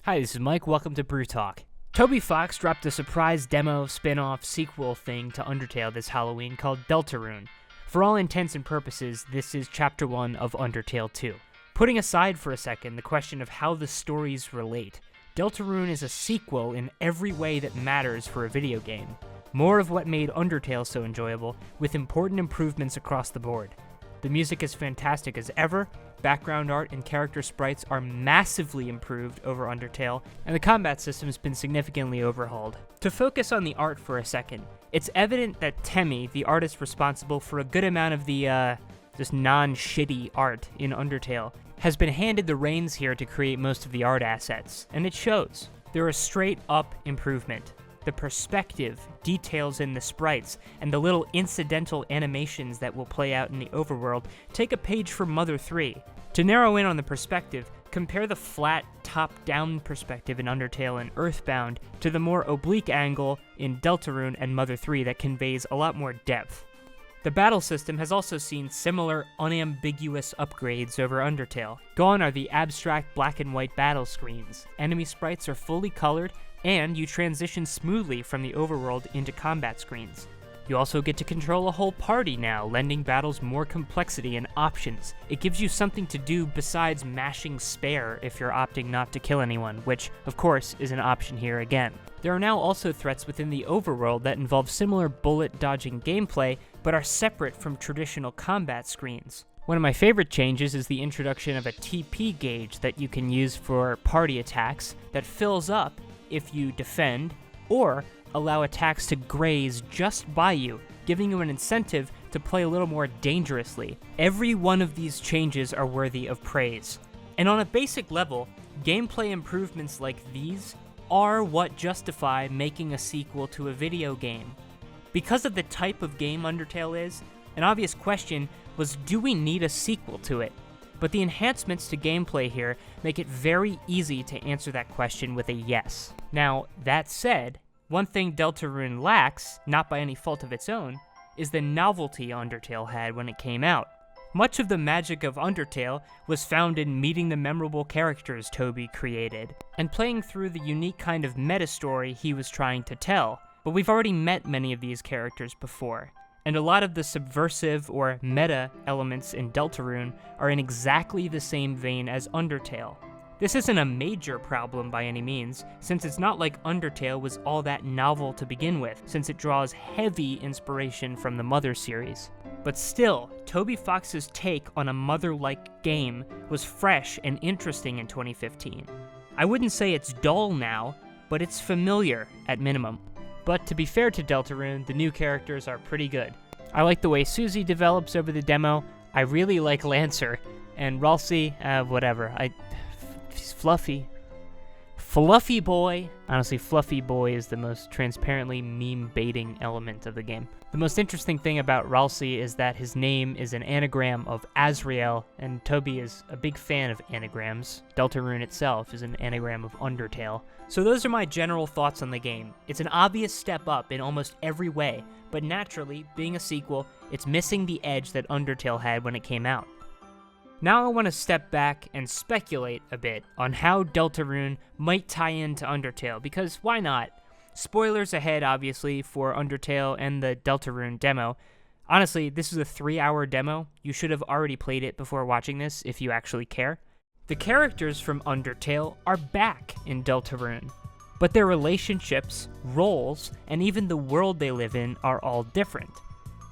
Hi, this is Mike. Welcome to BruTalc. Toby Fox dropped a surprise demo, spin-off, sequel thing to Undertale this Halloween called Deltarune. For all intents and purposes, this is Chapter 1 of Undertale 2. Putting aside for a second the question of how the stories relate, Deltarune is a sequel in every way that matters for a video game. More of what made Undertale so enjoyable, with important improvements across the board. The music is fantastic as ever, background art and character sprites are massively improved over Undertale, and the combat system has been significantly overhauled. To focus on the art for a second, it's evident that Temmie, the artist responsible for a good amount of the, just non-shitty art in Undertale, has been handed the reins here to create most of the art assets, and it shows. They're a straight-up improvement. The perspective, details in the sprites, and the little incidental animations that will play out in the overworld take a page from Mother 3. To narrow in on the perspective, compare the flat, top-down perspective in Undertale and Earthbound to the more oblique angle in Deltarune and Mother 3 that conveys a lot more depth. The battle system has also seen similar unambiguous upgrades over Undertale. Gone are the abstract black and white battle screens. Enemy sprites are fully colored, and you transition smoothly from the overworld into combat screens. You also get to control a whole party now, lending battles more complexity and options. It gives you something to do besides mashing spare if you're opting not to kill anyone, which, of course, is an option here again. There are now also threats within the overworld that involve similar bullet-dodging gameplay, but are separate from traditional combat screens. One of my favorite changes is the introduction of a TP gauge that you can use for party attacks that fills up if you defend, or allow attacks to graze just by you, giving you an incentive to play a little more dangerously. Every one of these changes are worthy of praise. And on a basic level, gameplay improvements like these are what justify making a sequel to a video game. Because of the type of game Undertale is, an obvious question was, do we need a sequel to it? But the enhancements to gameplay here make it very easy to answer that question with a yes. Now, that said, one thing Deltarune lacks, not by any fault of its own, is the novelty Undertale had when it came out. Much of the magic of Undertale was found in meeting the memorable characters Toby created, and playing through the unique kind of meta-story he was trying to tell. But we've already met many of these characters before, and a lot of the subversive or meta elements in Deltarune are in exactly the same vein as Undertale. This isn't a major problem by any means, since it's not like Undertale was all that novel to begin with, since it draws heavy inspiration from the Mother series. But still, Toby Fox's take on a Mother-like game was fresh and interesting in 2015. I wouldn't say it's dull now, but it's familiar at minimum. But to be fair to Deltarune, the new characters are pretty good. I like the way Susie develops over the demo. I really like Lancer, and Ralsei, whatever. He's fluffy. Fluffy boy. Honestly, Fluffy boy is the most transparently meme-baiting element of the game. The most interesting thing about Ralsei is that his name is an anagram of Azrael, and Toby is a big fan of anagrams. Deltarune itself is an anagram of Undertale. So those are my general thoughts on the game. It's an obvious step up in almost every way, but naturally, being a sequel, it's missing the edge that Undertale had when it came out. Now I want to step back and speculate a bit on how Deltarune might tie into Undertale, because why not? Spoilers ahead, obviously, for Undertale and the Deltarune demo. Honestly, this is a 3-hour demo. You should have already played it before watching this, if you actually care. The characters from Undertale are back in Deltarune, but their relationships, roles, and even the world they live in are all different.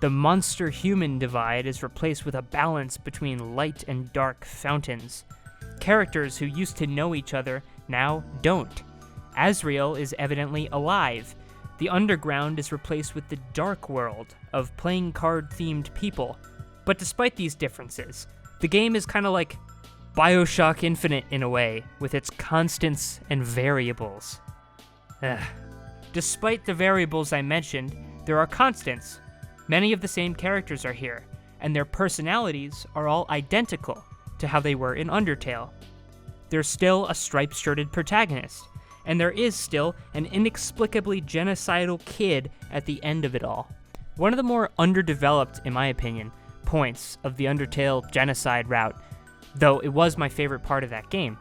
The monster-human divide is replaced with a balance between light and dark fountains. Characters who used to know each other now don't. Azrael is evidently alive. The underground is replaced with the dark world of playing card-themed people. But despite these differences, the game is kind of like BioShock Infinite in a way, with its constants and variables. Despite the variables I mentioned, there are constants. Many of the same characters are here, and their personalities are all identical to how they were in Undertale. There's still a striped-shirted protagonist, and there is still an inexplicably genocidal kid at the end of it all. One of the more underdeveloped, in my opinion, points of the Undertale genocide route, though it was my favorite part of that game,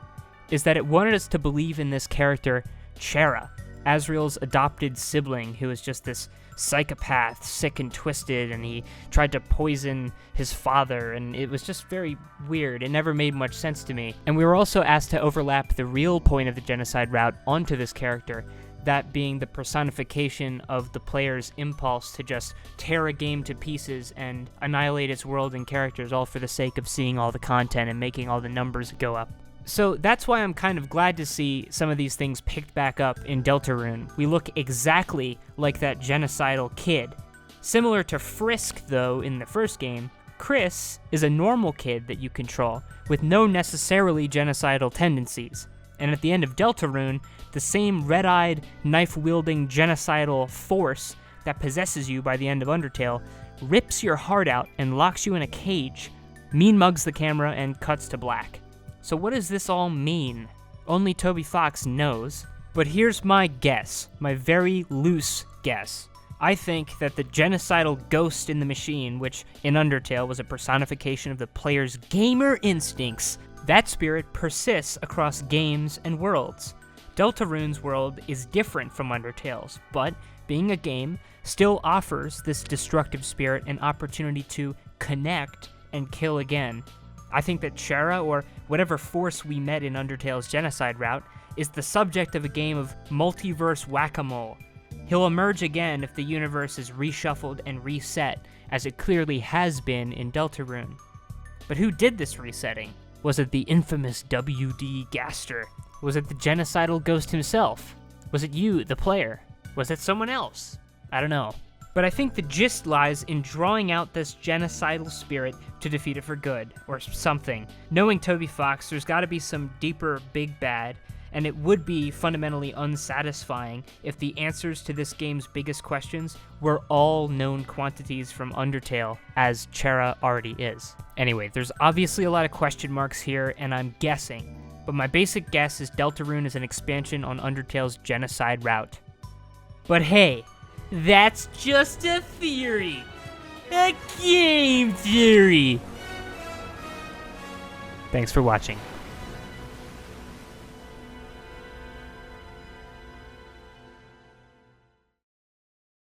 is that it wanted us to believe in this character, Chera, Asriel's adopted sibling, who is just this psychopath, sick and twisted, and he tried to poison his father, and it was just very weird. It never made much sense to me. And we were also asked to overlap the real point of the genocide route onto this character, that being the personification of the player's impulse to just tear a game to pieces and annihilate its world and characters, all for the sake of seeing all the content and making all the numbers go up. So that's why I'm kind of glad to see some of these things picked back up in Deltarune. We look exactly like that genocidal kid. Similar to Frisk, though, in the first game, Chris is a normal kid that you control, with no necessarily genocidal tendencies. And at the end of Deltarune, the same red-eyed, knife-wielding genocidal force that possesses you by the end of Undertale rips your heart out and locks you in a cage, mean mugs the camera, and cuts to black. So what does this all mean? Only Toby Fox knows. But here's my guess, my very loose guess. I think that the genocidal ghost in the machine, which in Undertale was a personification of the player's gamer instincts, that spirit persists across games and worlds. Deltarune's world is different from Undertale's, but being a game, still offers this destructive spirit an opportunity to connect and kill again. I think that Chera, or whatever force we met in Undertale's genocide route, is the subject of a game of multiverse whack-a-mole. He'll emerge again if the universe is reshuffled and reset, as it clearly has been in Deltarune. But who did this resetting? Was it the infamous W.D. Gaster? Was it the genocidal ghost himself? Was it you, the player? Was it someone else? I don't know. But I think the gist lies in drawing out this genocidal spirit to defeat it for good, or something. Knowing Toby Fox, there's gotta be some deeper big bad, and it would be fundamentally unsatisfying if the answers to this game's biggest questions were all known quantities from Undertale, as Chera already is. Anyway, there's obviously a lot of question marks here, and I'm guessing, but my basic guess is Deltarune is an expansion on Undertale's genocide route. But hey, that's just a theory. A game theory. Thanks for watching.